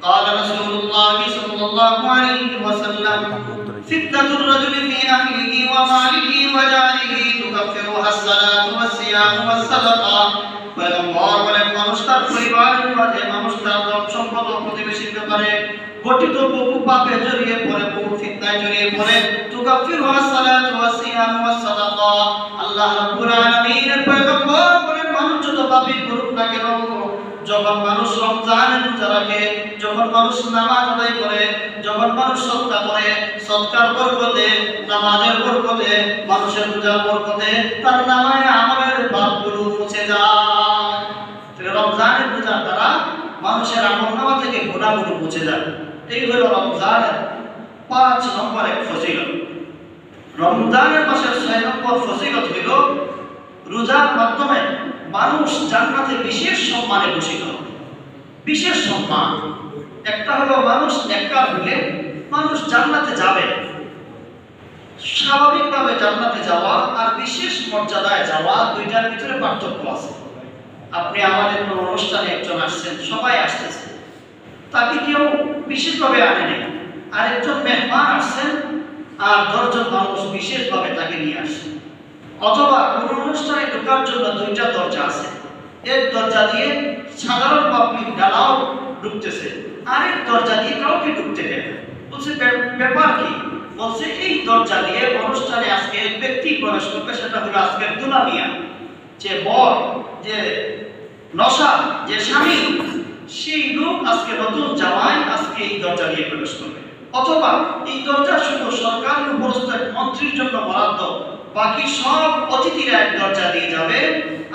قال رسول الله صلى الله عليه وسلم فتنة الرجل في أهله وماله وجاره تكفرها الصلاة والصيام والصدقة পয়গম্বর বলেন মানুষ তার পরিবারের মাঝে মানুষ তার ধন সম্পদ ও প্রতিবেশীর ব্যাপারে গঠিত বহু পাপে জড়িয়ে পড়ে বহু ফিতনায় জড়িয়ে পড়ে তুকাফিরুহা সালাতু ওয়াস সিয়াম ওয়াস সাদাকা আল্লাহ রাব্বুল আলামিনের পয়গম্বর বলেন মানুষ যত পাপী করুক না কেন যখন মানুষ রমজানের রোজা রাখে যখন মানুষ নামাজ আদায় করে যখন মানুষ সদকা করে সদকার বরকতে নামাজের বরকতে মানুষের রোজার বরকতে তার নামায় আমলের পাপগুলো মুছে যায়। রমজানের রোজার দ্বারা মানুষের আমলনামা থেকে গুনাহগুলো মুছে যায়। এই হলো রমজানের 5 নম্বরের ফজিলত। রমজানের মাসের 6 নম্বর ফজিলত হলো রোজার মাধ্যমে মানুষ জান্নাতে বিশেষ সম্মানে ভূষিত হবে। বিশেষ সম্মান একটা হলো মানুষ নেককার হলে মানুষ জান্নাতে যাবে, স্বাভাবিকভাবে জান্নাতে যাওয়া আর বিশেষ মর্যাদায় যাওয়া দুইটার ভিতরে পার্থক্য আছে। আপনি আমাদের কোনো অনুষ্ঠানে একজন আসছেন, সবাই আসতেছে, তাকে কেউ বিশেষভাবে আনেনি, আর একজন মেহমান আসছেন আর 10 জন মানুষ বিশেষভাবে তাকে নিয়ে আসছেন। অথবা কোনো অনুষ্ঠানে ঢোকার জন্য 2টা দরজা আছে, এক দরজা দিয়ে সাধারণ পাবলিক ডালাও ঢুকতেছে, আরেক দরজা দিয়ে কাউকে ঢুকতে দেয় না। বলছে ব্যাপার কি? বলছে এই দরজা দিয়ে অনুষ্ঠানে আজকে এক ব্যক্তি প্রবেশ করবে, সেটা হলো আজকের দুলামিয়া, যে বর, যে নশা, যে স্বামী, সেই লোক আজকে নতুন জামাই আজকে এই দরজা দিয়ে প্রবেশ করবে। অথবা এই দরজা শুধু সরকারি উপরস্থ মন্ত্রীর জন্য বরাদ্দ, বাকি সব অতিথিরা এক দরজা দিয়ে যাবে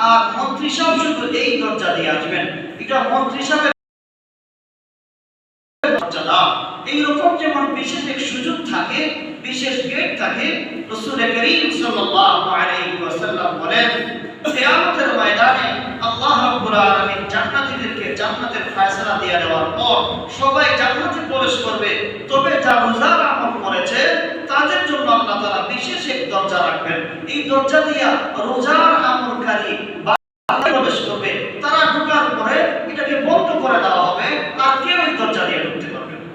আর মন্ত্রী সাহেব শুধু এই দরজা দিয়ে আসবেন। এটা মন্ত্রী সাহেবের মর্যাদা। এইরকম যেমন বিশেষ এক সুযোগ থাকে, বিশেষ গেট থাকে, রাসূল করিম সাল্লাল্লাহু আলাইহি ওয়াসাল্লাম বলেন কিয়ামতের ময়দানে আল্লাহ রাব্বুল আলামিন জান্নাতীদেরকে জান্নাতের ফয়সালা দিয়ে দেওয়ার পর সবাই জান্নাতে প্রবেশ করবে, তবে যারা রোজার আমল করেছে তাদের জন্য আল্লাহ তাআলা বিশেষ এক দরজা রাখবেন। এই দরজা দিয়া রোজার আমলকারী প্রবেশ করবে, তারা ঢোকার পরে এটাকে বন্ধ করে দেওয়া হবে আর কেউ এই দরজা দিয়ে ঢুকতে পারবে না।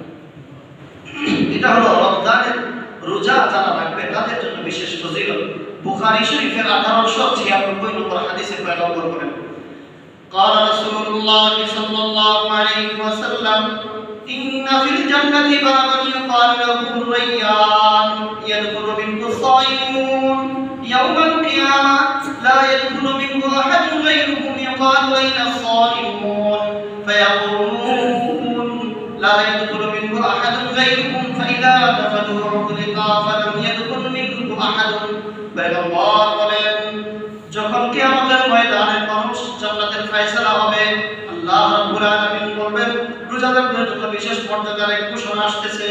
এটা হলো রমজানের রোজা যারা রাখবে তাদের জন্য বিশেষ ফজিলত। বুখারী শরীফের 1896 নম্বর হাদিসে পয়গম্বর বলেন قال رسول الله صلى الله عليه وسلم إن في الجنة بابا يقال له الريان يدخل منه الصائمون يوم القيامة لا يدخل منه أحد غيرهم يقال أين الصائمون فيقولون لا يدخل منه أحد غيرهم فإذا دخلوا أغلقا فلم يدخل منه أحد পয়গম্বর বলেন যখন কিয়ামতের ময়দানে মানুষ জান্নাতের ফয়সালা হবে, আল্লাহ রাব্বুল আলামিন বলবেন রোজাদারদের জন্য বিশেষ মর্যাদার এক ঘোষণা আসতেছে।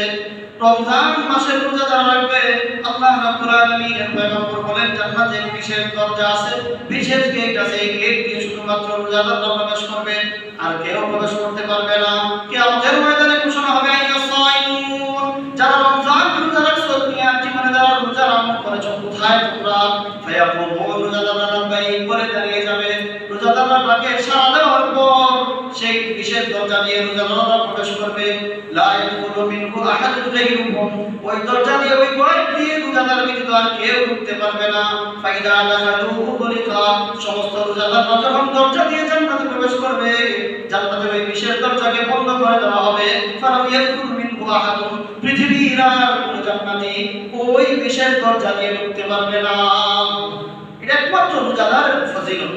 রমজান মাসের রোজা যারা রাখবে আল্লাহ রাব্বুল আলামিনের পয়গম্বর বলেন জান্নাতে বিশেষ দরজা আছে, বিশেষ গেট আছে, এই গেট দিয়ে শুধুমাত্র রোজাদাররা প্রবেশ করবে আর কেউ প্রবেশ করতে পারবে না। কিয়ামতের ময়দানে ঘোষণা হবে আইনা সাইমুন, যারা রমজান রোজা রাখছো দুনিয়ার জীবনে যারা রোজার আমল করেছো কোথায় তোমরা? ফায়াকুমুন, রোজাদাররা লাব্বাইক বলে দাঁড়িয়ে যাবে। রোজাদাররা ডাকে সাড়া দেওয়ার পর সেই বিশেষ দরজা দিয়ে রোজাদাররা প্রবেশ করবে। লা ইয়াদখুলু মিনহু আহাদুন গায়রুহুম, ওই দরজা দিয়ে ওই গেট দিয়ে রোজাদার ব্যতীত আর কেউ ঢুকতে পারবে না। ফাইদা দাখালু উগলিকা, সমস্ত রোজাদাররা যখন দরজা দিয়ে জান্নাতে প্রবেশ করবে জান্নাতের ওই বিশেষ দরজাকে বন্ধ করে দেওয়া হবে। ফালাম ইয়াদখুলু মিনহু আহাদুন, পৃথিবীর আর কোনো জান্নাতি ওই বিশেষ দরজা দিয়ে ঢুকতে পারবে না। এটা একমাত্র রোজাদারের ফজিলত।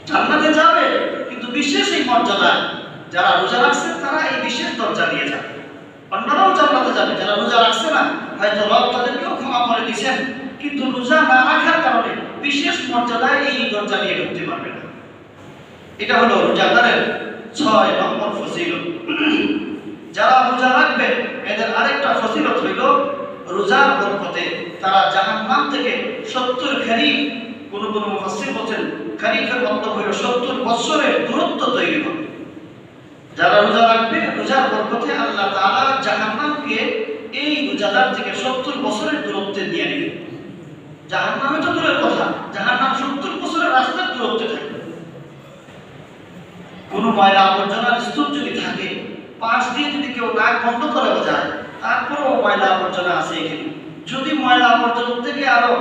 জান্নাতে যাবে কিন্তু বিশেষ এই মর্যাদা, যারা রোজা রাখছে তারা এই বিশেষ দরজা দিয়ে যাবে। অন্যরাও জান্নাতে যাবে, যারা রোজা রাখছে না হয়তো রব তাদেরকেও ক্ষমা করে দিয়েছেন, কিন্তু রোজা না রাখার কারণে বিশেষ মর্যাদায় এই দরজা দিয়ে ঢুকতে পারবে না। এটা হলো রোজাদারের 6 নম্বর ফজিলত। যারা রোজা রাখবে এদের আরেকটা ফজিলত হইল রোজার বরকতে তারা জাহান্নাম থেকে 70 খারিফ, কোন মুফাসসির বলেন খারিফের মতলব হইল 70 বছরের দূরত্ব তৈরি হবে। যারা রোজা রাখবে রোজার বরকতে আল্লাহ তাআলা জাহান্নামকে এই রোজাদার থেকে 70 বছরের দূরত্বে নিয়ে নেবে। জাহান্নামে তো দূরের কথা, জাহান্নাম 70 বছরের রাস্তার দূরত্বে থাকে। কোন ময়লা আবর্জনার স্তূপ যদি থাকে বন্ধ করেও যায়, তারপরেও ময়লা আবর্জনা আছে এখানে। যদি ময়লা আবর্জনা থেকে আরো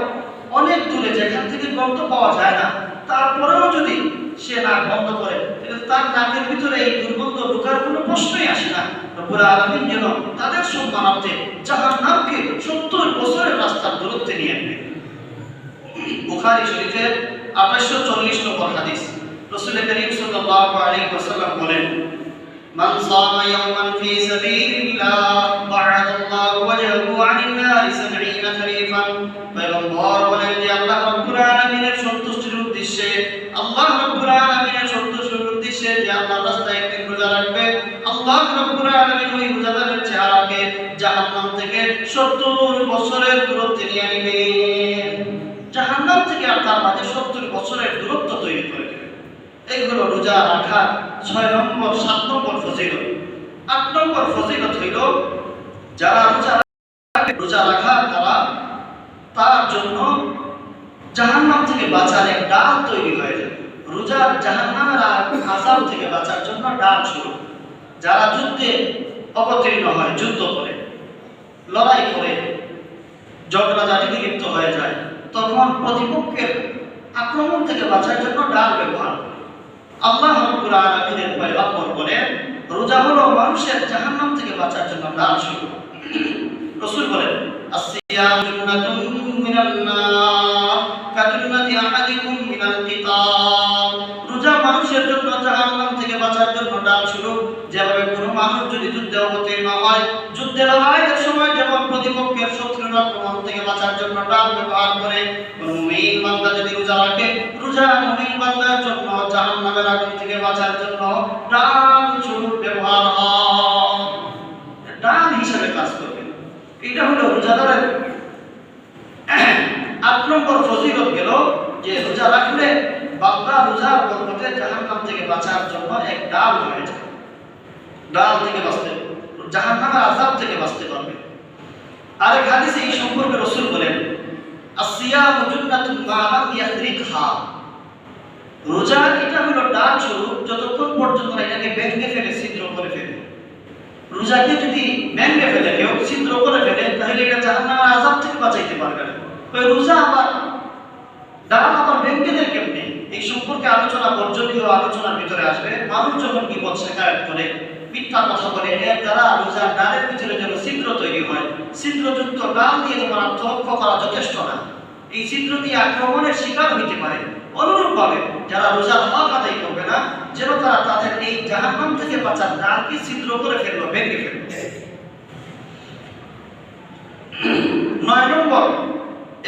অনেক দূরে যেখান থেকে গন্ধ পাওয়া যায় না, তারপরেও যদি সে নাক বন্ধ করে, তাহলে তার নাকের ভিতরে এই দুর্গন্ধ ঢোকার কোনো প্রশ্নই আসে না। রব্বুল আলামিন যেন তাদের সম্মানার্থে জাহান্নামকে 70 বছরের রাস্তার দূরত্বে নিয়ে আনবে। বুখারী শরীফের 2840 নম্বর হাদিস, রাসূল করিম সাল্লাল্লাহু আলাইহি ওয়াসাল্লাম বলেন, মান সামা ইয়াওমান ফি সাবিলিল্লাহ বা'আদাল্লাহু ওয়াজহাহু আনিন নারি 70 খরিফান। পয়গম্বর বলেন যে আল্লাহ রাব্বুল আলামিনের সন্তুষ্টির উদ্দেশ্যে, আল্লাহ রাব্বুল আলামিনের সন্তুষ্টির উদ্দেশ্যে যে আল্লাহর রাস্তায় একদিন রোজা রাখবে, আল্লাহ রাব্বুল আলামিন ওই রোজাদারের চেহারাকে জাহান্নাম থেকে 70 বছরের দূরত্বে নিয়ে নেবেন। জাহান্নাম থেকে আর তার মাঝে 70 বছরের দূরত্ব তৈরি করে দেবে। এইগুলো রোজা রাখার 6 নম্বর 7 নম্বর ফজিলত। 8 নম্বর ফজিলত হইল যারা রোজা রাখার দ্বারা তার জন্য জাহান্নাম থেকে বাঁচার এক ডাল তৈরি হয়ে যাবে। রোজা জাহান্নামের আযাব থেকে বাঁচার জন্য ডাল শুরু। যারা যুদ্ধে অবতীর্ণ হয়, যুদ্ধ করে, লড়াই করে, ঝগড়াঝাটিতে লিপ্ত হয়ে যায়, তখন প্রতিপক্ষের আক্রমণ থেকে বাঁচার জন্য ডাল ব্যবহার করে। আল্লাহ রাব্বুল আলামিনের পয়গম্বর বলেন, রোজা হলো মানুষের জাহান্নাম থেকে বাঁচার জন্য ডাল শুরু। রাসূল বলেন, আসিয়াম জুন্নাতুন মিনান নার কাজুন্নাতি আহাদিকুম মিনাল কিতাল। রোজা মানুষের জন্য জাহান্নাম থেকে বাঁচার জন্য ডাল শুরু। যেভাবে কোনো মানুষ যদি যুদ্ধে অবতীর্ণ হয়, যুদ্ধে লড়াইয়ের সময় যেমন প্রতিপক্ষের শত্রুর আক্রমণ থেকে বাঁচার জন্য ডাল ব্যবহার করে, কোন মুমিন বান্দা যদি রোজা রাখে, রোজা মুমিন বান্দার জন্য জাহান্নামের আগুন থেকে বাঁচার জন্য ডাল স্বরূপ ব্যবহার হয়, ডাল হিসেবে কাজ করবে। এটা হলো রোজাদারের 8 নম্বর ফজিলত গেল যে রোজা রাখলে বান্দা রোজার বরকতে জাহান্নাম থেকে বাঁচার জন্য এক ডাল হয়ে যায়। ডাল থেকে বাঁচতে, জাহান্নামের আযাব থেকে বাঁচতে পারবে। আরেক হাদিসে এই সম্পর্কে রাসূল বলেন, আসিয়ামু জুন্নাতুন মা লাম ইয়াখরিকহা। রোজা এটা হলো ডাল স্বরূপ যতক্ষণ পর্যন্ত এটাকে ভেঙে ফেলে, ছিদ্র করে ফেলে। রোজাকে যদি ভেঙে ফেলে কেউ, ছিদ্র করে ফেলে, তাহলে এটা জাহান্নামের আযাব থেকে বাঁচাইতে পারবে না। তো রোজা আবার ডাল আবার ভেঙে দেয় কেমনে, এই সম্পর্কে আলোচনা বর্জনীয় আলোচনার ভিতরে আসবে। মানুষ যখন বিপদ শেখায়ত করে, মিথ্যা কথা বলে, এর দ্বারা রোজার ডালের ভিতরে যেন ছিদ্র তৈরি হয়, ছিদ্রযুক্ত ডাল দিয়ে তোমার আত্মরক্ষা করা যথেষ্ট না, এই ছিদ্র দিয়ে আক্রমণের শিকার হইতে পারে। অনুরূপভাবে যারা রোজার হক আদায় করবে না, যেন তারা তাদের এই জাহান্নাম থেকে বাঁচার ডালকে ছিদ্র করে ফেললো, ভেঙে ফেললো। 9 নম্বর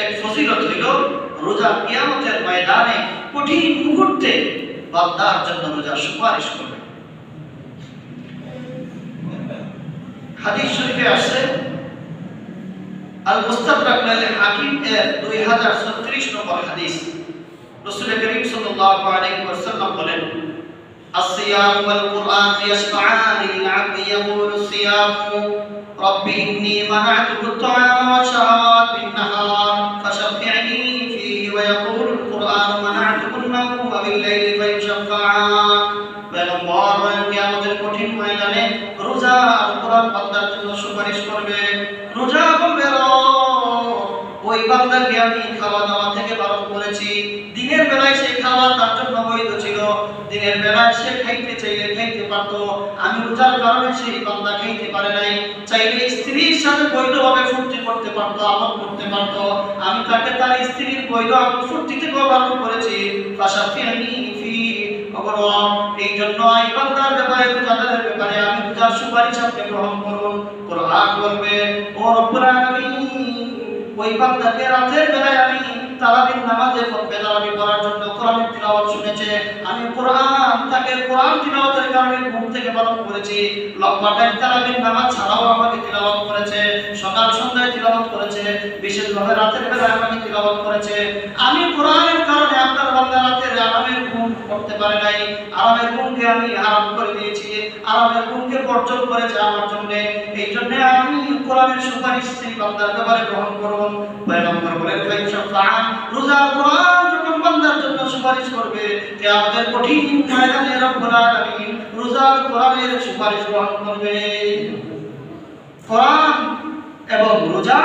এক ফজিলত হইল রোজা কিয়ামতের ময়দানে কঠিন মুহূর্তে বান্দার জন্য রোজা সুপারিশ করবে। হাদিস শরীফে আসছে, আল মুস্তাদরাক লিল হাকিম এর 2036 নম্বর হাদিস, রাসূল করিম সাল্লাল্লাহু আলাইহি ওয়াসাল্লাম বলেন, আসসিয়াম ওয়াল কুরআন ইয়াশফাআনি লিল আবদি ইয়াকুলু আসসিয়াম রব্বি ইন্নী মানা'তুহু আত-তা'আমা ওয়াশ-শাহাওয়াত বিন-নাহার ফাশফি'নি ফীহি ওয়া ইয়াকুলু আল-কুরআন মানা'তুহু আন-নাওমা বিল-লাইলি ফায়ুশফা'আন। পয়গম্বর বলেন, কিয়ামতের কঠিন ময়দানে রোজা আর কুরআন বান্দার জন্য সুপারিশ করবে। রোজা বলবে, ওই বান্দাকে আমি খাওয়া দাওয়া থেকে বারণ করেছি। দিনের বেলায় সে খাওয়া তার জন্য বৈধ ছিল, দিনের বেলায় সে খাইতে চাইলে খাইতে পারত, আমি রোজার কারণে সেই বান্দা খাইতে পারে নাই। চাইলে স্ত্রীর সাথে বৈধভাবে ফুর্তি করতে পারত, আমল করতে পারত, আমি তাকে তার স্ত্রীর বৈধ আমল ফুর্তি থেকে বারণ করেছি। ফাশফি'নি ফি, এই জন্য এই বান্দার ব্যাপারে, রোজাদারের ব্যাপারে আমি রোজার সুপারিশ আপনি গ্রহণ করুন। কোরআন বলবে, ও রব্বুল আলামিন, ওই বান্দাকে রাতের বেলায় আমি তারাবির নামাজে তারাবি পড়ার জন্য কোরআনের তিলাওয়াত শুনেছে, আমি কোরআন তাকে কোরআন তিলাওয়াতের কারণে ঘুম থেকে বারণ করেছি। লম্বা টাইম তারাবির নামাজ ছাড়াও আমাকে তিলাওয়াত করেছে, সকাল সন্ধ্যায় তিলাওয়াত করেছে, বিশেষভাবে রাতের বেলায় আমাকে তিলাওয়াত করেছে। আমি কোরআনের কারণে আপনার বান্দা রাতের আরামের ঘুম করতে পারে নাই, আরামের ঘুমকে আমি হারাম করে দিয়েছি, আরামের ঘুমকে বর্জন করেছে আমার জন্য। এই জন্য আমি কোরআনের সুপারিশ সেই বান্দার ব্যাপারে গ্রহণ করুন। পয়গম্বর বলেন, ফায়ুশফা'আন, রোজা কোরআন যখন বান্দার জন্য সুপারিশ করবে, কিয়ামতের কঠিন ময়দানে রব্বুল আলামিন রোজা কোরআনের সুপারিশ গ্রহণ করবে। কোরআন এবং রোজা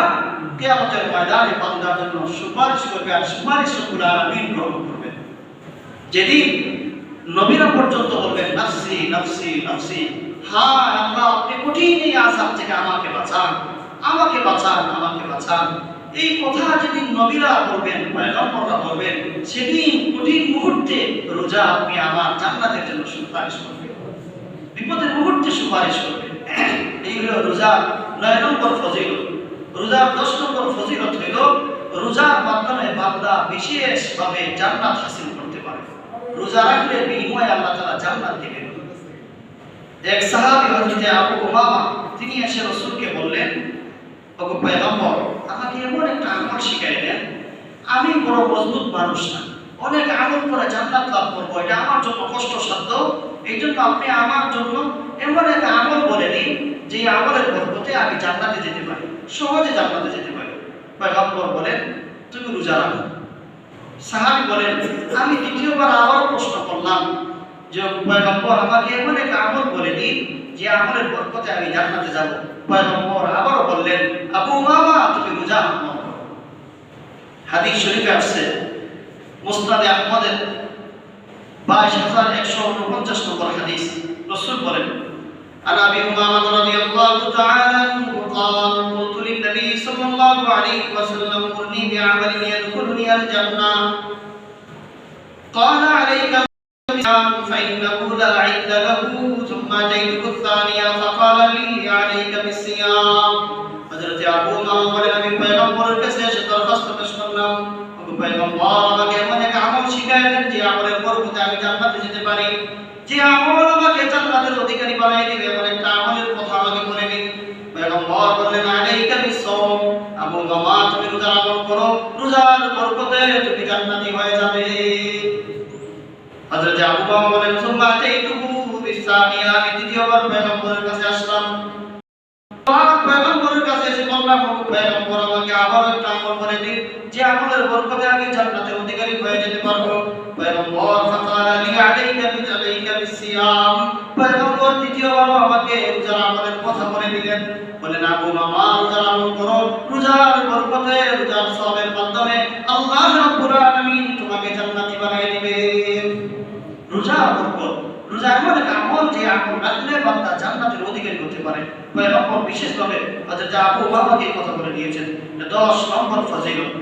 কিয়ামতের ময়দানে বান্দার জন্য সুপারিশ করবে, আর সুপারিশ রব্বুল আলামিন গ্রহণ করবেন। যেদিন নবীরা পর্যন্ত বলবেন নাফসি নাফসি নাফসি, হ্যাঁ আল্লাহ আপনি কঠিন এই আযাব থেকে আমাকে বাঁচান, আমাকে বাঁচান, আমাকে বাঁচান। এই কথা যেদিন নবীরা বলবেন, পয়গম্বররা বলবেন, সেদিন কঠিন মুহূর্তে রোজা আপনি আমার জান্নাতের জন্য সুপারিশ করবেন, বিপদের মুহূর্তে সুপারিশ করবেন। এই হলো রোজার 9 নম্বর ফজিলত। রোজার 10 নম্বর ফজিলত হইল রোজার মাধ্যমে বান্দা বিশেষভাবে জান্নাত হাসিল করতে পারে। রোজা রাখলে বিনিময়ে আল্লাহ তাআলা জান্নাত দিবেন। এক সাহাবী হযরত আবু উমামা তিনি এসে রাসূলকে বললেন, ওগো পয়গম্বর, আমাকে এমন একটা আমল শিখাই দেন, আমি বড় মজবুত মানুষ না, অনেক আমল করে জান্নাত লাভ করবো, এটা আমার জন্য কষ্টসাধ্য। এই জন্য আপনি আমার জন্য এমন একটা আমল বলে দিন যে আমলের বরকতে আমি জান্নাতে যেতে পারি, সহজে জান্নাতে যেতে পারি। পয়গম্বর বলেন, তুমি রোজা রাখো। সাহাবী বলেন, আমি দ্বিতীয়বার আবার প্রশ্ন করলাম যে পয়গম্বর আমাকে এমন একটা আমল বলে দিন যে আমলের বরকতে আমি জান্নাতে যাব। পয়গম্বর আবারও বললেন, আবু উমামা তুমি রোজা রাখো। হাদিস শরীফে আছে মুসনাদে আহমদের 22,149 নম্বর হাদিস। রাসূল বলেন, আন আবি উমামা রাদিয়াল্লাহু তাআলা আনহু قال قلت للنبي صلى الله عليه وسلم مرني بعمل يدخلني الجنة قال عليك بالصيام فإنه لا عد له ثم أتيته الثانية فقال لي عليك بالصيام। হযরত আবু উমামা বলেন, আমি পয়গম্বরের কাছে এসে দরখাস্ত পেশ করলাম, ওগো পয়গম্বর আমাকে এমন এক আমল শিখায় দেন যে আমলের বরকতে আমি জান্নাতে যেতে পারি, যে আমল আমাকে জান্নাতের অধিকারী বানিয়ে দিবে, এমন একটা আমলের কথা আমাকে বলে দিন। পয়গম্বর বললেন, আলাইকা বিসসাওম, আবু উমামা তুমি রোজা পালন করো, রোজার বরকতে তুমি জান্নাতি হয়ে যাবে। হযরত আবু উমামা বলেন, সুম্মা আতাইতুহু বিসানিয়া, আমি দ্বিতীয়বার পয়গম্বরের কাছে আসলাম। পয়গম্বরের কাছে এসে বললাম, ওগো পয়গম্বর আমাকে আবার একটা আমল বলে দিন যে আমলের বরকতে আমি জান্নাতের অধিকারী হয়ে যেতে পারবো। পয়গম্বর ফাকালা লি আলাইকা বিসিয়াম, পয়গম্বর দ্বিতীয়বার আমাকে রোজার আমলের কথা বলে দিলেন। বলেন, আবু উমামা রোজার আমল করো, রোজার বরকতে, রোজার সওয়াবের মাধ্যমে আল্লাহ রাব্বুল আলামিন তোমাকে জান্নাতি বানিয়ে দিবেন। রোজা বরকত, রোজা এমন এক আমল যে আমল রাখলে বান্দা জান্নাতের অধিকারী হতে পারে। পয়গম্বর বিশেষভাবে হযরত আবু উমামাকে এই কথা বলে দিয়েছেন। 10 নম্বর ফজিলত।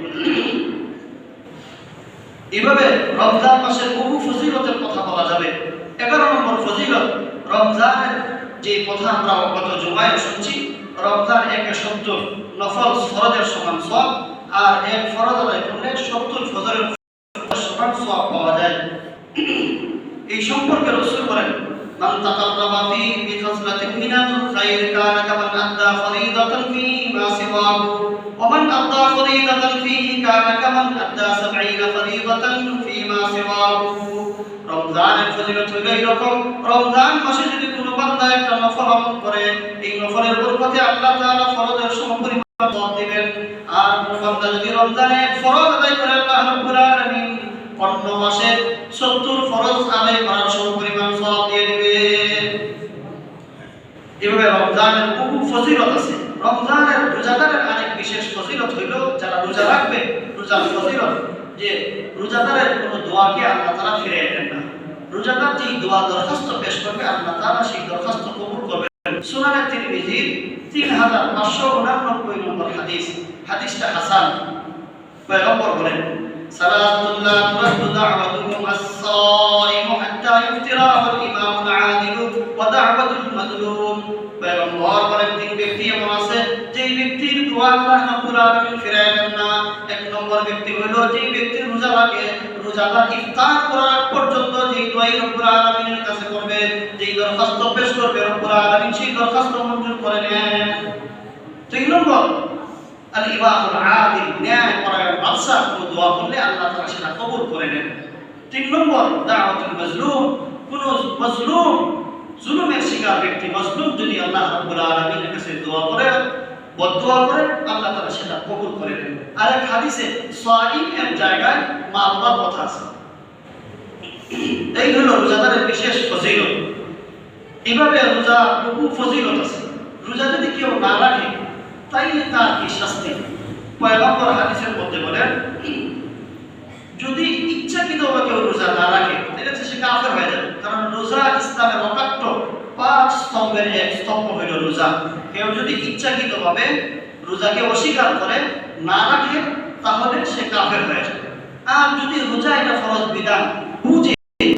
এভাবে রমজান মাসের বহু ফজিলতের কথা বলা যাবে। 11 নম্বর ফজিলত, রমজানের যে কথা আমরা গত জুমায় শুনছি, রমজান 70 নফল ফরজের সমান সওয়াব, আর এক ফরজ আদায় করলে 70 ফজরের সমান সওয়াব পাওয়া যায়। এই সম্পর্কে রাসূল বলেন, মান তাকাররাবা ফি বিখাসলাতিন মিনাল খায়র কানা কামান আদা ফরিদাতান ফি মা সিওয়াহু ওয়া মান আদা ফরিদাতান ফিহি কানা কামান আদা 70 ফরিদাতান ফি মা সিওয়াহু। রমজানের ফজিলত হলো এরকম, রমজান মাসে যদি কোনো বান্দা একটা নফল আমল করে, এই নফলের বরকতে আল্লাহ তাআলা ফরজের সমপরিমাণ সওয়াব দিবেন। আর কোনো বান্দা যদি রমজানে ফরজ আদায় করে, আল্লাহ রাব্বুল আলামিন অন্য মাসে 70 ফরজ আদায় করার সমপরিমাণ সওয়াব দিয়ে দিবে। এভাবে রমজানের বহু ফজিলত আছে। রমজানের রোজাদারের আরেক বিশেষ ফজিলত হইল যারা রোজা রাখবে, রোজার ফজিলত যে রোজাদারের কোনো দোয়াকে আল্লাহ তাআলা ফিরিয়ে দেন না। রোজাদার যেই দোয়া দরখাস্ত পেশ করবে, আল্লাহ তাআলা সেই দরখাস্ত কবুল করবেন। সুনানে তিরমিজির 3589 নম্বর হাদিস, হাদিসটা হাসান। পয়গম্বর বলেন, সালাতুল লা তুরাদ্দু দাওয়াতুহুম আস-সাইম হাত্তা ইফতিরা ওয়াল ইমামুল আদিল ওয়া দাওয়াতুল মাজলুম। পয়গম্বর বলেন, তিন ব্যক্তি এমন আছে যেই ব্যক্তির দোয়া আল্লাহ রাব্বুল আলামিন ফিরায় দেন না। এক নম্বর ব্যক্তি হলো যেই ব্যক্তির রোজা রাখে, রোজাদার ইফতার করার পর্যন্ত যেই দোয়া রব্বুল আলামিনের কাছে করবে, যেই দরখাস্ত পেশ করবে, রব্বুল আলামিন সেই দরখাস্ত মঞ্জুর করে নেন। দুই নম্বর আল ইমামুল আদিল, ন্যায় পরায়ণ বাদশা কোনো দোয়া করলে আল্লাহ তাআলা সেটা কবুল করে নেন। 3 নম্বর দাওয়াতুল মাজলুম, কোন মাজলুম জুলুমের শিকার ব্যক্তি, মাজলুম যদি আল্লাহ রাব্বুল আলামিনের কাছে দোয়া করে, বদদোয়া করে, আল্লাহ তাআলা সেটা কবুল করে নেন। আর এক হাদিসে সাইম এর জায়গায় মা আল্লাহর কথা আছে। এই হলো রোজাদারের বিশেষ ফজিলত। এভাবে রোজা বহু ফজিলত আছে। রোজা যদি কেউ না রাখে তাইলে তার কি শাস্তি? পয়গম্বর হাদিসের মধ্যে বলেন, যদি ইচ্ছাকৃতভাবে কেউ রোজা না রাখে তাহলে সে কাফের হয়ে যাবে। কারণ রোজা ইসলামের অকাট্য 5 স্তম্ভের এক স্তম্ভ হইল রোজা। কেউ যদি ইচ্ছাকৃতভাবে রোজাকে অস্বীকার করে না রাখে তাহলে সে কাফের হয়ে যাবে। আর যদি রোজা এটা ফরজ বিধান বুঝে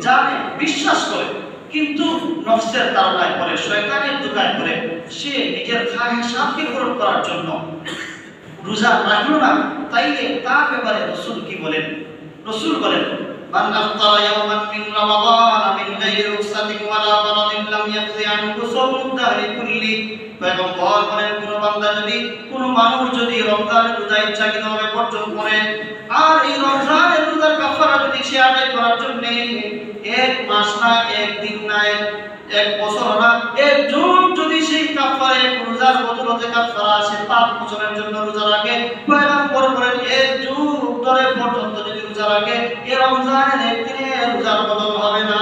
জানে বিশ্বাস করে কিন্তু নফসের তাড়নায় পড়ে, শয়তানের ধোঁকায় পড়ে সে নিজের খাহেশাতকে পূরণ করার জন্য রোজা রাখলো না, তাইলে তার ব্যাপারে রাসূল কি বলেন? রাসূল বলেন, মান আফতারা ইয়াওমান মিন রমাদান মিন গায়রি রুখসাতিন ওয়ালা মারাদিন লাম ইয়াকজি আনহু সাওমুদ দাহরি কুল্লি। পয়গম্বর বলেন, কোন বান্দা যদি, কোন মানুষ যদি রমজানের রোজা ইচ্ছাকৃতভাবে বর্জন করে আর এই রমজানের রোজার কাফারা যদি সে আদায় করার জন্য 1 মাস না, 1 দিন না, 1 বছর না, 1 যুগ যদি সেই কাফারা এক রোজার বদলতে কাফারা সে 5 বছরের জন্য রোজা রাখে, পয়গম্বর বলেন 1 যুগ ধরে পর্যন্ত যদি রোজা রাখে এই রমজানের একদিনে রোজার বদল হবে না।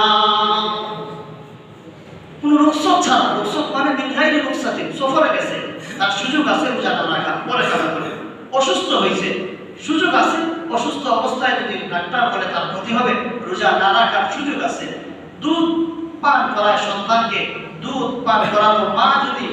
কোন রুখসত ছাড়া, রুখসত মানে বিনগাইরি রুখসাতিন, সফরে গেছে তার সুযোগ আছে রোজা না রাখা, পরে খাওয়া করে, অসুস্থ হয়েছে সুযোগ আছে, অসুস্থ অবস্থায় যদি ডাক্তার বলে তার ক্ষতি হবে, রোজা না রাখার সুযোগ আছে। দুধ পান করায় সন্তানকে, দুধ পান করানোর মা যদি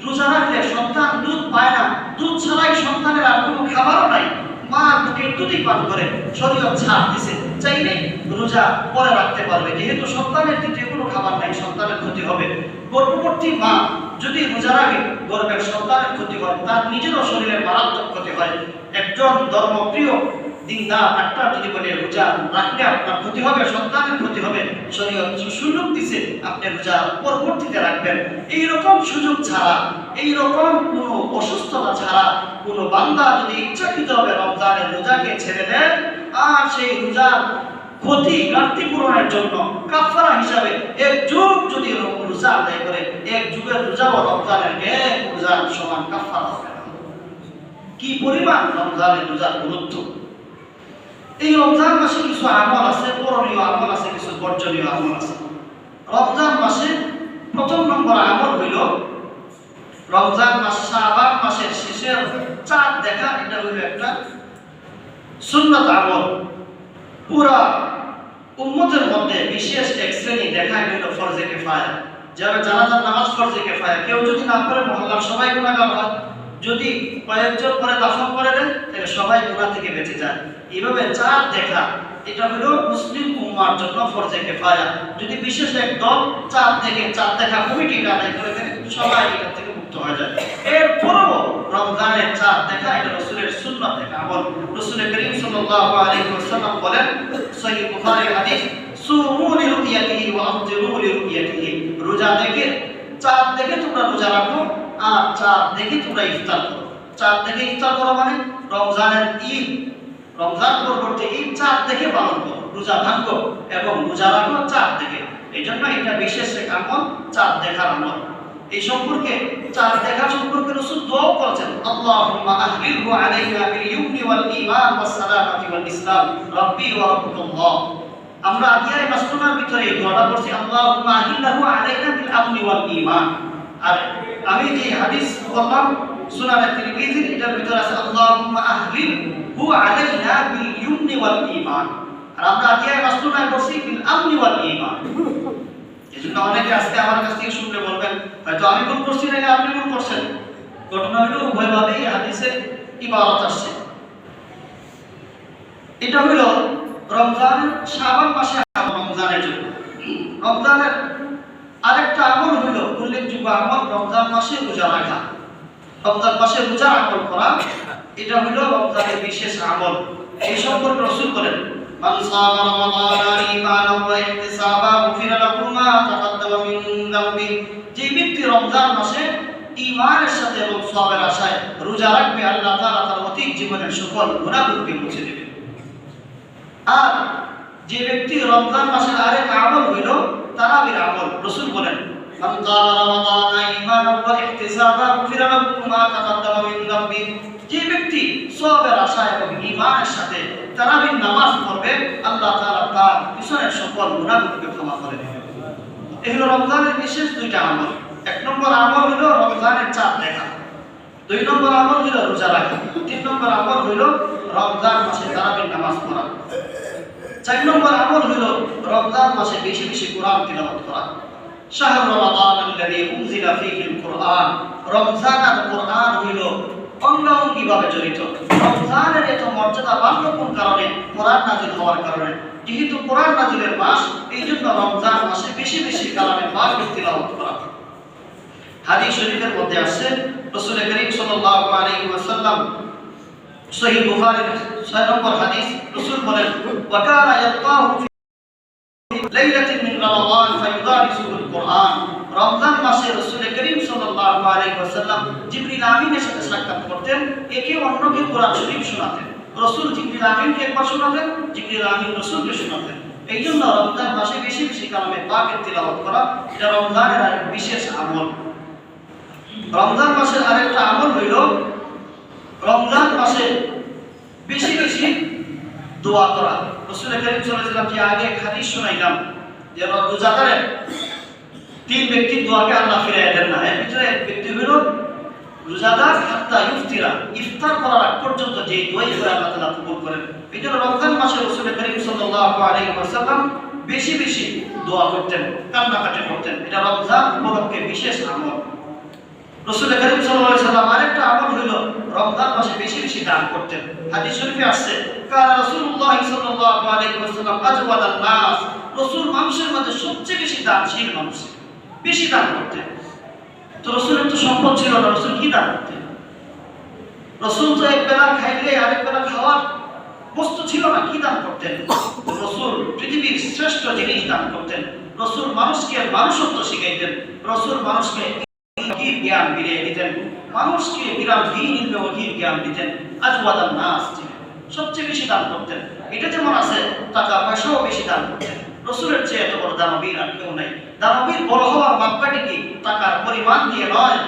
রোজা রাখলে সন্তান দুধ পায় না, দুধ ছাড়াই সন্তানের আর কোনো খাবারও নাই, মা বুকের দুধই পান করে, শরীয়ত ছাড় দিছে, চাইলে রোজা পরে রাখতে পারবে, যেহেতু সন্তানের দিকে কোনো খাবার নাই, সন্তানের ক্ষতি হবে। গর্ভবতী মা যদি রোজা রাখে গর্ভের সন্তানের ক্ষতি হয়, তার নিজেরও শরীরের মারাত্মক ক্ষতি হয়। একজন ধর্মপ্রিয় দিনদার ডাক্তার যদি বলে রোজা রাখলে আপনার ক্ষতি হবে, সন্তানের ক্ষতি হবে, শরীয়ত সুযোগ দিছে আপনি রোজা পরবর্তীতে রাখবেন। এইরকম সুযোগ ছাড়া, এইরকম কোনো অসুস্থতা ছাড়া কোনো বান্দা যদি ইচ্ছাকৃতভাবে রমজানের রোজাকে ছেড়ে দেয় আর সেই রোজার ক্ষতি ঘাটতি পূরণের জন্য কাফারা হিসাবে 1 যুগ যদি রোজা আদায় করে, 1 যুগের রোজা ও রমজানের 1 রোজার সমান কাফারা হবে। কি পরিমাণ রমজানের রোজার গুরুত্ব! এই রমজান মাসে কিছু আমল আছে, করণীয় আমল আছে, কিছু বর্জনীয় আমল আছে। রমজান মাসে প্রথম নম্বর আমল হইল রমজান মাস শাবান মাসের শেষের চাঁদ দেখা, এটা হইল একটা সুন্নাত আমল। পুরা উম্মতের মধ্যে বিশেষ এক শ্রেণী দেখা হইল ফরজে কিফায়া। যারা জানাজার নামাজ ফরজে কিফায়া, কেউ যদি না করে মহল্লার সবাই গুনাহগার হয়, যদি কয়েকজন পরে দাফন করে দেন তাহলে সবাই গুনাহ থেকে বেঁচে যায়। এইভাবে চাঁদ দেখা এটা হলো মুসলিম উম্মার জন্য ফরজে কিফায়া। যদি বিশেষ এক দল চাঁদ দেখে, চাঁদ দেখা কমিটিটা আদায় করে দেন, সবাই এটা থেকে মুক্ত হয়ে যায়। এরপরও রমজানের চাঁদ দেখা এটা রাসূলের সুন্নাত দেখা আমল। রাসূল করিম সাল্লাল্লাহু আলাইহি ওয়াসাল্লাম বলেন, সহিহ বুখারী হাদিস, সুমু লিরুয়াতিহি ওয়া আফতিরু লিরুয়াতিহি। রোজা দেখে, চাঁদ দেখে তোমরা রোজা রাখো আর চাঁদ দেখে তোমরা ইফতার করো। চাঁদ দেখে ইফতার করো মানে রমজানের ঈদ, রমজান পরবর্তী ঈদ চাঁদ দেখে পালন করো, রোজা ভাঙো এবং রোজা রাখো চাঁদ দেখে। এই জন্য এটা বিশেষ এক আমল, চাঁদ দেখার আমল। এই সম্পর্কে, চাঁদ দেখা সম্পর্কে রাসূল দোয়া করেছেন, আল্লাহুম্মা আহলিলহু আলাইনা বিল ইউমনি ওয়াল ঈমান ওয়াস সালামাতি ওয়াল ইসলাম রাব্বি ওয়া রাব্বুকুল্লাহ। আমরা আদিয়ায় মাসনুনার ভিতরে এই দোয়াটা করছি, আল্লাহুম্মা আহলিলহু আলাইনা বিল আমনি ওয়াল ঈমান। আর আমি যে হাদিস বললাম সুনানে তিরমিজির, এটার ভিতরে আছে আল্লাহুম্মা আহলিলহু আলাইনা বিল ইউমনি ওয়াল ঈমান। আর আমরা আদিয়ায় মাসনুনায় করছি বিল আমনি ওয়াল ঈমান। এজন্য অনেকে আজকে আমার কাছ থেকে শুনলে বলবেন হয়তো আমি ভুল করছি না আপনি ভুল করছেন। ঘটনা হলো উভয়ভাবেই হাদিসে ইবারত আসছে। এটা হলো রমজান শাবান মাসে রমজানের জন্য। রমজানের আরেকটা আমল হইল উল্লেখযোগ্য আমল রমজান মাসে রোজা রাখা। রমজান মাসে রোজা আমল করা এটা হইল রমজানের বিশেষ আমল। এই সম্পর্কে রাসূল বলেন, মান সামা রমাদান ঈমানান ওয়া ইহতিসাবান গুফিরা লাহু মা তাকাদ্দামা মিন যামবি। যে ব্যক্তি রমজান মাসে ঈমানের সাথে এবং সওয়াবের আশায় রোজা রাখবে, আল্লাহ তাআলা তার অতীত জীবনের সকল গুনাহগুলোকে মুছে দেবেন। আর যে ব্যক্তি রমজান মাসের আরেক আমল হইল তারাবির আমল। রাসূল বলেন, মান কামা রমাদান ঈমানান ওয়া ইহতিসাবান গুফিরা লাহু মা তাকাদ্দামা মিন যামবি। যে ব্যক্তি সওয়াবের আশা এবং ঈমানের সাথে তারাবির নামাজ পড়বে, আল্লাহ তাআলা তার পিছনের সকল গুনাহগুলোকে ক্ষমা করে দেবেন। এই হলো রমজানের বিশেষ দুইটা আমল। এক নম্বর আমল হলো রমজানের চাঁদ দেখা, দুই নম্বর আমল হলো রোজা রাখা, তিন নম্বর আমল হলো রমজান মাসে তারাবির নামাজ পড়া, চার নম্বর আমল হলো রমজান মাসে বেশি বেশি কোরআন তিলাওয়াত করা। শাহরু রমাদান আল্লাযী উনজিলা ফীহিল কুরআন, রমজান আর কোরআন হলো অঙ্গাঙ্গিভাবে জড়িত। রমজানের এত মর্যাদা বাড়ল কোন কারণে? কোরআন নাযিল হওয়ার কারণে। যেহেতু কোরআন নাযিলের মাস, এই জন্য রমজান মাসে বেশি বেশি কালামে পাক তিলাওয়াত করা। হাদিস শরীফের মধ্যে আছে রাসূল করিম সাল্লাল্লাহু আলাইহি ওয়াসাল্লাম, সহিহ বুখারীর 6 নম্বর হাদিস, রাসূল বলেন ওয়া কানা ইয়ালকাহু ফি লাইলাতিন মিন রমাদান ফায়ুদারিসুল কুরআন। রমজান মাসে রাসূল করিম সাল্লাল্লাহু আলাইহি ওয়াসাল্লাম জিবরিল আমিনের সাথে সাক্ষাৎ করতেন, একে অন্যকে কোরআন শরীফ শোনাতেন। রাসূল জিবরিল আমিনকে একবার শোনাতেন, জিবরিল আমিন রাসূলকে শোনাতেন। এই জন্য রমজান মাসে বেশি বেশি কালামে পাকের তিলাওয়াত করা এটা রমজানের এক বিশেষ আমল। রমজান মাসের আরেকটা আমল হইল রমজান মাসে বেশি বেশি দোয়া করা। রাসূল করিম সাল্লাল্লাহু আলাইহি ওয়াসাল্লাম যে আগে হাদিস শোনাইলাম যে রোজাদারের তিন ব্যক্তির দোয়াকে আল্লাহ ফিরাইয়া দেন না, এর ভিতরে এক ব্যক্তি হইল রোজাদার হাত্তা ইফতিরা, ইফতার করার আগ পর্যন্ত যে দোয়াই করে আল্লাহ তাআলা কবুল করেন। এই জন্য রমজান মাসে রাসূল করিম সাল্লাল্লাহু আলাইহি ওয়াসাল্লাম বেশি বেশি দোয়া করতেন, কান্নাকাটি করতেন। এটা রমজান উপলক্ষে বিশেষ আমল। রাসূল করিম সাল্লাল্লাহু আলাইহি ওয়াসাল্লাম আরেকটা আমল হলো রমজান মাসে বেশি বেশি দান করতেন। হাদিস শরীফে আসছে কানা রাসূলুল্লাহ সাল্লাল্লাহু আলাইহি ওয়াসাল্লাম আজওয়াদান নাস, রাসূল মানুষের মধ্যে সবচেয়ে বেশি দানশীল মানুষ, বেশি দান করতেন। তো রাসূলের তো সম্পদ ছিল না, রাসূল কি দান করতেন? রাসূল তো এক বেলা খাইলে আরেক বেলা খাওয়ার বস্তু ছিল না, কি দান করতেন? রাসূল পৃথিবীর শ্রেষ্ঠ জিনিস দান করতেন। রাসূল মানুষকে মানুষত্ব শিখাইতেন, রাসূল মানুষকে ওহীর জ্ঞান দিয়ে দিতেন, মানুষকে বিরামহীন ইলমে ওহীর জ্ঞান দিতেন। আজওয়াদান নাস ছিলেন, সবচেয়ে বেশি দান করতেন। এটা যেমন আছে টাকা পয়সাও বেশি দান করতেন। রাসূলের চেয়ে এত বড় দানবীর আর কেউ নাই। দানবীর বড় হওয়ার মাপকাঠি কি? টাকার পরিমাণ দিয়ে নয়,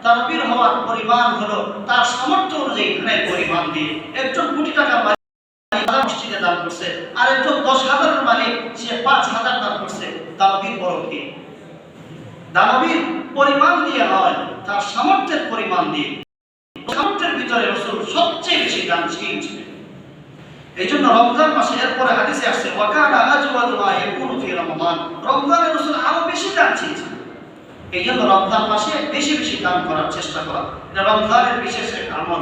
দানবীর হওয়ার পরিমাণ হলো তার সামর্থ্য অনুযায়ী ধনের পরিমাণ দিয়ে। একজন কোটি টাকার মালিক মসজিদে দান করছে, আর একজন 10,000-এর মালিক সে 5,000 দান করছে। দানবীর বড় কি? দানবীর পরিমাণ দিয়ে নয়, তার সামর্থ্যের পরিমাণ দিয়ে। সামর্থ্যের ভিতরে রাসূল সবচেয়ে বেশি দানশীল ছিলেন। এই জন্য রমজান মাসে এরপরে হাদিসে আসছে ওয়া কানা আজওয়াদু মা ইয়াকুনু ফি রমাদান, রমজানে রাসূল আরো বেশি দানশীল ছিলেন। এই জন্য রমজান মাসে বেশি বেশি দান করার চেষ্টা করা এটা রমজানের বিশেষ এক আমল।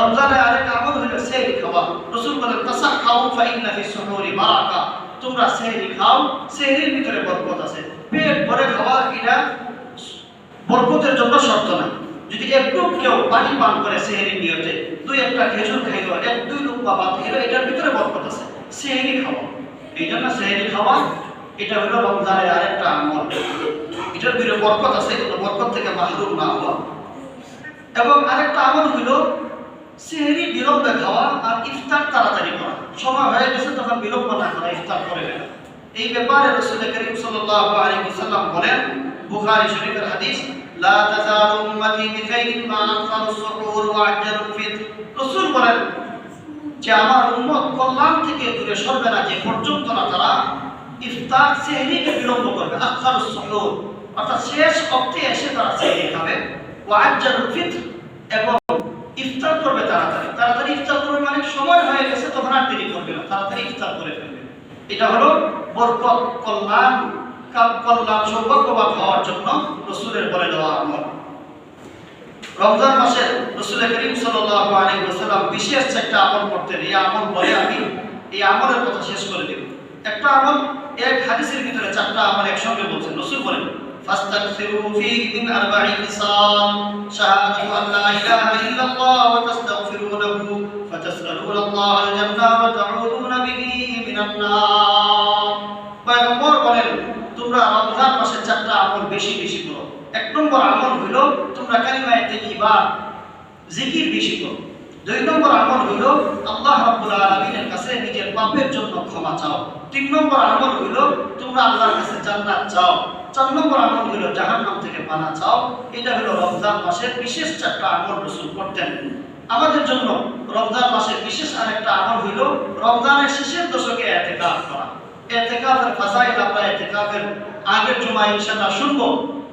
রমজানের আরেক আমল হলো সেহরি খাওয়া। রাসূল বলেন তাসাহহাউ ফা ইন্না ফি সুহুরি বারাকা, তোমরা সেহরি খাও, সেহরির ভিতরে বরকত আছে। পেট ভরে খাওয়া এটা বরকতের জন্য শর্ত না। যদি একটু কেউ পানি পান করে সেহরির নিয়তে, দুই একটা খেজুর খাইল, এক দুই লুকমা ভাত খেলো, এটার ভিতরে বরকত আছে। সেহরি খাওয়া, এই জন্য সেহরি খাওয়া এটা হলো রমজানের আরেকটা আমল। এটার ভিতরে বরকত আছে, কিন্তু বরকত থেকে মাহরুম না হওয়া। এবং আরেকটা আমল হলো সেহরি বিলম্বে খাওয়া আর ইফতার তাড়াতাড়ি করা। সময় হয়ে গেছে তখন বিলম্ব না করা, ইফতার করে না। এই ব্যাপারে রাসূল করিম সাল্লাল্লাহু আলাইহি ওয়াসাল্লাম বলেন, বুখারী শরীফের হাদিস, লা তাযালু উম্মতি বিখাইরিন মা আখারুস সুহুর ওয়া আজজালুল ফিতর। রাসূল বলেন যে আমার উম্মত কল্যাণ থেকে দূরে সরবে না যে পর্যন্ত না তারা ইফতার সেহরিকে বিলম্ব করবে। আখারুস সুহুর অর্থাৎ শেষ ওয়াক্তে এসে তারা সেহরি খাবে, ওয়া আজজালুল ফিতর এবং ইফতার করবে তাড়াতাড়ি। তাড়াতাড়ি ইফতার করবে মানে সময় হয়ে গেছে তখন আর দেরি করবে না, তাড়াতাড়ি ইফতার করে ফেলবে। এটা হলো বরকত, কল্যাণ সৌভাগ্যবান হওয়ার জন্য রাসূলের বলে দেওয়া আমল। রমজান মাসে রাসূল করিম সাল্লাল্লাহু আলাইহি ওয়াসাল্লাম বিশেষ একটা আমল করতেন। এই আমল বলে আমি এই আমলের কথা শেষ করে দেব। একটা আমল এক হাদিসের ভিতরে চারটা আমল একসঙ্গে বলছেন। রাসূল বলেন ফাস্তাগফিরু ফি মিন আরবা'i খিসাল, শাহাদাতু আন লা ইলাহা ইল্লাল্লাহ ওয়া তাস্তাগফিরু লাহু ফাতাসআলুনা আল্লাহাল জান্নাহ ওয়া তাউযুনা বিহি মিনান নার। পয়গম্বর বলেন তোমরা রমজান মাসে চারটা আমল বেশি বেশি করো। এক নম্বর আমল হইল তোমরা কালিমায়ে তাইয়্যিবা জিকির বেশি করো। দুই নম্বর আমল হইল আল্লাহ রাব্বুল আলামিনের কাছে নিজের পাপের জন্য ক্ষমা চাও। তিন নম্বর আমল হইল তোমরা আল্লাহর কাছে জান্নাত চাও। চার নম্বর আমল হইল জাহান্নাম থেকে পানা চাও। এটা হলো রমজান মাসের বিশেষ চারটা আমল রাসূল করতেন আমাদের জন্য। রমজান মাসের বিশেষ আরেকটা আমল হইল রমজানের শেষের দশকে ইতিকাফ করা। ইতিকাফের ফাজাইল আমরা ইতিকাফের আগের জুমায় ইনশাআল্লাহ শুনবো।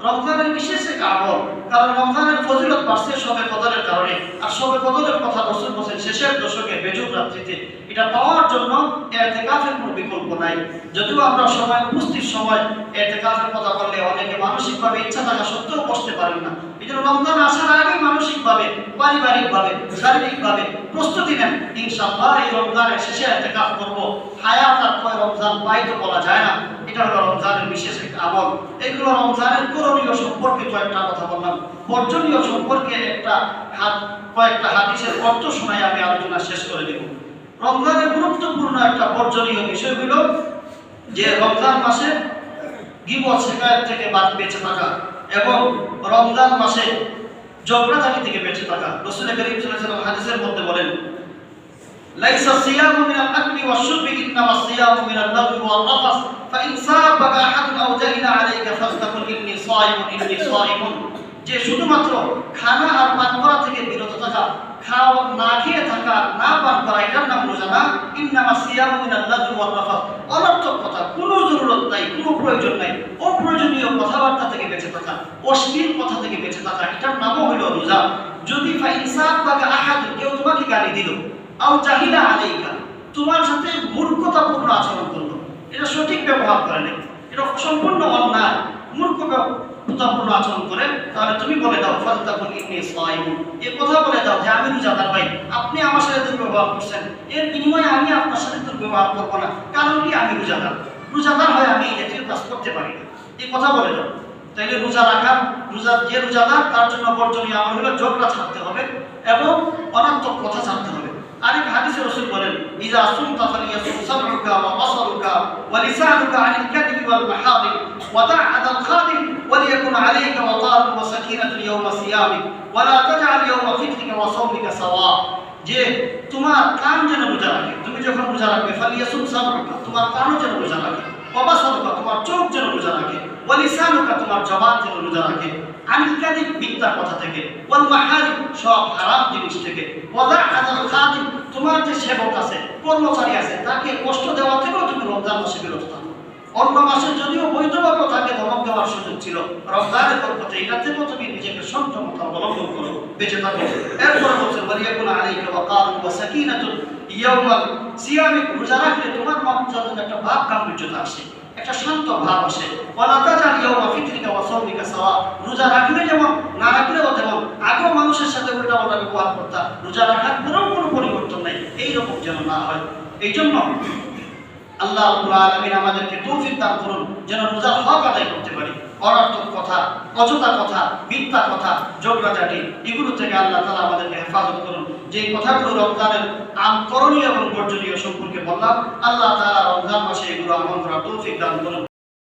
রমজানের বিশেষ এক আমল, কারণ রমজানের ফজিলত বাড়ছে শবে কদরের কারণে। আর শবে কদরের কথা রাসূল বলেন শেষের দশকে বেজুর রাত্রিতে, এটা পাওয়ার জন্য ইতিকাফের কোনো বিকল্প নাই। যদিও আমরা সময় উপস্থিত সময় ইতিকাফের কথা বললে অনেকে মানসিকভাবে ইচ্ছা থাকা সত্ত্বেও বসতে পারেন না। এই জন্য রমজান আসার আগে মানসিকভাবে, পারিবারিকভাবে, শারীরিকভাবে প্রস্তুতি নেন। ইনশাআল্লাহ এই রমজানের শেষে ইতিকাফ করব। হায়াত আর পরে রমজান পাই তো বলা যায় না। এটা হলো রমজানের বিশেষ একটা আমল। এইগুলো রমজানের করণীয় সম্পর্কে কয়েকটা কথা বললাম, বর্জনীয় সম্পর্কে কয়েকটা হাদিসের অর্থ শোনাই আমি আলোচনা শেষ করে দেব। রমজানের গুরুত্বপূর্ণ একটা বর্জনীয় বিষয় হলো যে রমজান মাসে গীবত শিকায়ত থেকে বেঁচে থাকা এবং রমজান মাসে ঝগড়াঝাটি থেকে বেঁচে থাকা। রাসূল করিম সাল্লাল্লাহু আলাইহি ওয়াসাল্লাম হাদিসের মধ্যে বলেন, লাইসা সিয়ামু মিনাল আকলি ওয়াশ-শুরবি ইন্নামা সিয়ামু মিনাল লাগwi ওয়াল-রাফাস ফাইন সাবাকা আহাদুন আও জাহিলা আলাইকা ফাস্তাকুল ইন্নী সাইমুন। যে শুধুমাত্র খানা আর পান করা থেকে বিরত থাকা, খাওয়া না খেয়ে থাকা, না পান করা, এটার নাম রোজা না। ইন্নামা সিয়ামু মিনাল লাগwi ওয়াল-রাফাস, অনর্থক কথা, কোনো জরুরত নাই, কোনো প্রয়োজন নাই, অপ্রয়োজনীয় কথাবার্তা থেকে বেঁচে থাকা, অশ্লীল কথা থেকে বেঁচে থাকা, এটার নামও হলো রোজা। যদি ফাইন সাবাকা আহাদুন, কেউ তোমাকে গালি দিল, আও জাহিলা আলাইকা, তোমার সাথে মূর্খতাপূর্ণ আচরণ করলো, এটা সঠিক ব্যবহার করে নাই, এটা সম্পূর্ণ অন্যায়, মূর্খতাপূর্ণ আচরণ করে, তাহলে তুমি বলে দাও ফাস্তাকুল ইন্নী সাইমুন, এই কথা বলে দাও যে আমি রোজাদার ভাই, আপনি আমার সাথে দুর্ব্যবহার করছেন, এর বিনিময়ে আমি আপনার সাথে দুর্ব্যবহার করবো না, কারণ কি আমি রোজাদার হয় আমি এই জাতীয় কাজ করতে পারি না, এই কথা বলে দাও। তাইলে রোজা রাখা, যে রোজাদার তার জন্য বর্জনীয় আমল হলো ঝগড়া ছাড়তে হবে এবং অনর্থক কথা ছাড়তে হবে। আরেক হাদিসে রাসূল বলেন, ইযা সুমতা ফালিয়াসুম সামউকা ওয়া বাসারুকা ওয়া লিসানুকা আনিল কাযিবি ওয়াল মাহাদিম ওয়া দা'আদাল খাদিম ওয়া লিয়াকুন আলাইকা ওয়াতারুন ওয়া সাকিনাতুন ইয়াওমা সিয়ামিক ওয়া লা তাজআল ইয়াওমা ফিতরিকা ওয়া সাওমিকা সাওয়া। যে তোমার কান যেন রোজা রাখে, তুমি যখন রোজা রাখবে, ফালিয়াসুম সামউকা, তোমার কানও যেন রোজা রাখে, ওয়া বাসারুকা, তোমার চোখ যেন রোজা রাখে, ওয়া লিসানুকা, তোমার জবান যেন রোজা রাখে, আনিল কাযিব, মিথ্যা কথা থেকে, ওয়াল মাহারিম, সব হারাম জিনিস থেকে, ওয়া দা'আদাল খাদিম, তোমার যে সেবক আছে, কর্মচারী আছে, তাকে কষ্ট দেওয়া থেকেও তুমি রমজান মাসে বিরত থাকো। অন্য মাসে যদিও বৈধভাবে তাকে ধমক দেওয়ার সুযোগ ছিল, রমজানের বরকতে এটা থেকেও তুমি নিজেকে সংযমতা অবলম্বন করো, বেঁচে থাকো। এরপরে বলছে ওয়ালিয়াকুন আলাইকা ওয়াকারুন ওয়া সাকিনাতুন ইয়াওমাল সিয়ামিক, রোজা রাখলে তোমার মধ্যে একটা ভাব গাম্ভীর্যতা আসে, একটা শান্ত ভাব আসে। ওয়ালা তাজাল ইয়াওমা ফিতরিকা ওয়া সাওমিকা সাওয়া, রোজা রাখলে যেমন না রাখলেও তেমন, আগেও মানুষের সাথে উল্টাপাল্টা ব্যবহার করতা, রোজা রাখার পরেও কোনো পরিবর্তন নাই, এইরকম যেন না হয়। এই জন্য আল্লাহ রাব্বুল আলামিন আমাদেরকে তৌফিক দান করুন যেন রোজার হক আদায় করতে পারি। অনর্থক কথা, অযথা কথা, মিথ্যা কথা, ঝগড়াঝাটি, এগুলো থেকে আল্লাহ তাআলা আমাদেরকে হেফাজত করুন। যে কথাগুলো রমজানের করণীয় এবং বর্জনীয় সম্পর্কে বললাম, আল্লাহ তাআলা রমজান মাসে এগুলো আমল করার তৌফিক দান করুন।